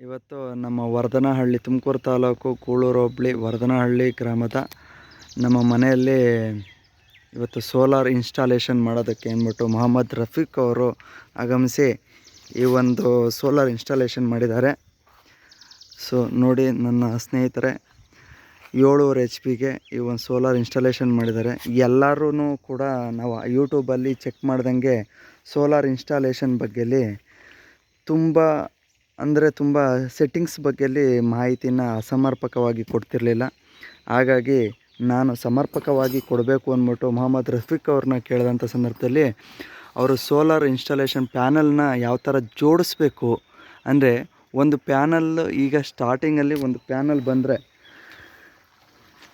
ಇವತ್ತು ನಮ್ಮ ವರ್ಧನಹಳ್ಳಿ ತುಮಕೂರು ತಾಲೂಕು ಕೂಳೂರು ಹೋಬಳಿ ವರ್ಧನಹಳ್ಳಿ ಗ್ರಾಮದ ನಮ್ಮ ಮನೆಯಲ್ಲಿ ಇವತ್ತು ಸೋಲಾರ್ ಇನ್ಸ್ಟಾಲೇಷನ್ ಮಾಡೋದಕ್ಕೆ ಅಂದ್ಬಿಟ್ಟು ಮೊಹಮ್ಮದ್ ರಫೀಕ್ ಅವರು ಆಗಮಿಸಿ ಈ ಒಂದು ಸೋಲಾರ್ ಇನ್ಸ್ಟಾಲೇಷನ್ ಮಾಡಿದ್ದಾರೆ. ಸೊ ನೋಡಿ ನನ್ನ ಸ್ನೇಹಿತರೆ, 7.5 HP ಈ ಒಂದು ಸೋಲಾರ್ ಇನ್ಸ್ಟಾಲೇಷನ್ ಮಾಡಿದ್ದಾರೆ. ಎಲ್ಲರೂ ಕೂಡ ನಾವು ಯೂಟ್ಯೂಬಲ್ಲಿ ಚೆಕ್ ಮಾಡ್ದಂಗೆ ಸೋಲಾರ್ ಇನ್ಸ್ಟಾಲೇಷನ್ ಬಗ್ಗೆಯಲ್ಲಿ ತುಂಬ ಸೆಟ್ಟಿಂಗ್ಸ್ ಬಗ್ಗೆಯಲ್ಲಿ ಮಾಹಿತಿನ ಅಸಮರ್ಪಕವಾಗಿ ಕೊಡ್ತಿರಲಿಲ್ಲ. ಹಾಗಾಗಿ ನಾನು ಸಮರ್ಪಕವಾಗಿ ಕೊಡಬೇಕು ಅಂದ್ಬಿಟ್ಟು ಮೊಹಮ್ಮದ್ ರಫೀಕ್ ಅವ್ರನ್ನ ಕೇಳಿದಂಥ ಸಂದರ್ಭದಲ್ಲಿ ಅವರು ಸೋಲಾರ್ ಇನ್ಸ್ಟಾಲೇಷನ್ ಪ್ಯಾನಲ್ನ ಯಾವ ಥರ ಜೋಡಿಸ್ಬೇಕು ಅಂದರೆ, ಒಂದು ಪ್ಯಾನಲ್ ಈಗ ಸ್ಟಾರ್ಟಿಂಗಲ್ಲಿ ಒಂದು ಪ್ಯಾನಲ್ ಬಂದರೆ,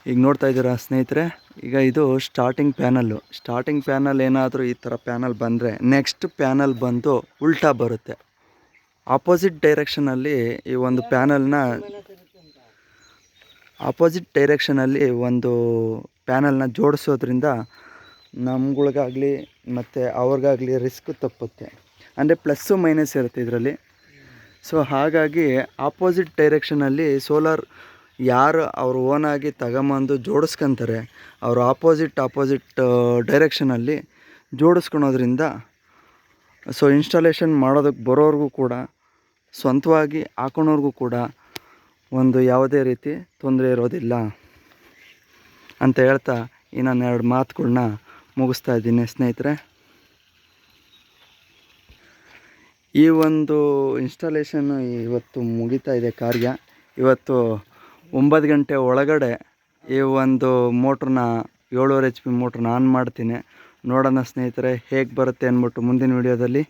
ಈಗ ನೋಡ್ತಾ ಇದ್ದೀರಾ ಸ್ನೇಹಿತರೆ, ಈಗ ಇದು ಸ್ಟಾರ್ಟಿಂಗ್ ಪ್ಯಾನಲ್ ಏನಾದರೂ ಈ ಥರ ಪ್ಯಾನಲ್ ಬಂದರೆ ನೆಕ್ಸ್ಟ್ ಪ್ಯಾನಲ್ ಬಂದು ಉಲ್ಟಾ ಬರುತ್ತೆ. ಆಪೋಸಿಟ್ ಡೈರೆಕ್ಷನಲ್ಲಿ ಈ ಒಂದು ಪ್ಯಾನಲ್ನ ಜೋಡಿಸೋದ್ರಿಂದ ನಮ್ಗಳಿಗಾಗಲಿ ಮತ್ತು ಅವ್ರಿಗಾಗಲಿ ರಿಸ್ಕ್ ತಪ್ಪುತ್ತೆ. ಅಂದರೆ ಪ್ಲಸ್ಸು ಮೈನಸ್ ಇರುತ್ತೆ ಇದರಲ್ಲಿ. ಸೊ ಹಾಗಾಗಿ ಆಪೋಸಿಟ್ ಡೈರೆಕ್ಷನಲ್ಲಿ ಸೋಲಾರ್ ಯಾರು ಅವ್ರು ಓನಾಗಿ ತಗೊಂಬಂದು ಜೋಡಿಸ್ಕೊತಾರೆ, ಅವರು ಆಪೋಸಿಟ್ ಡೈರೆಕ್ಷನಲ್ಲಿ ಜೋಡಿಸ್ಕೊಳೋದ್ರಿಂದ ಸೊ ಇನ್ಸ್ಟಾಲೇಷನ್ ಮಾಡೋದಕ್ಕೆ ಬರೋರಿಗೂ ಕೂಡ, ಸ್ವಂತವಾಗಿ ಹಾಕೊಳೋರ್ಗೂ ಕೂಡ ಒಂದು ಯಾವುದೇ ರೀತಿ ತೊಂದರೆ ಇರೋದಿಲ್ಲ ಅಂತ ಹೇಳ್ತಾ ಇನ್ನೊಂದು 2 ಮಾತುಗಳನ್ನ ಮುಗಿಸ್ತಾ ಇದ್ದೀನಿ ಸ್ನೇಹಿತರೆ. ಈ ಒಂದು ಇನ್ಸ್ಟಾಲೇಷನ್ನು ಇವತ್ತು ಮುಗಿತಾ ಇದೆ ಕಾರ್ಯ. ಇವತ್ತು 9 ಗಂಟೆ ಒಳಗಡೆ ಈ ಒಂದು ಮೋಟ್ರನ್ನ 7.5 HP ಮೋಟ್ರನ್ನ ಆನ್ ಮಾಡ್ತೀನಿ. ನೋಡೋಣ ಸ್ನೇಹಿತರೆ ಹೇಗೆ ಬರುತ್ತೆ ಅಂದ್ಬಿಟ್ಟು ಮುಂದಿನ ವಿಡಿಯೋದಲ್ಲಿ.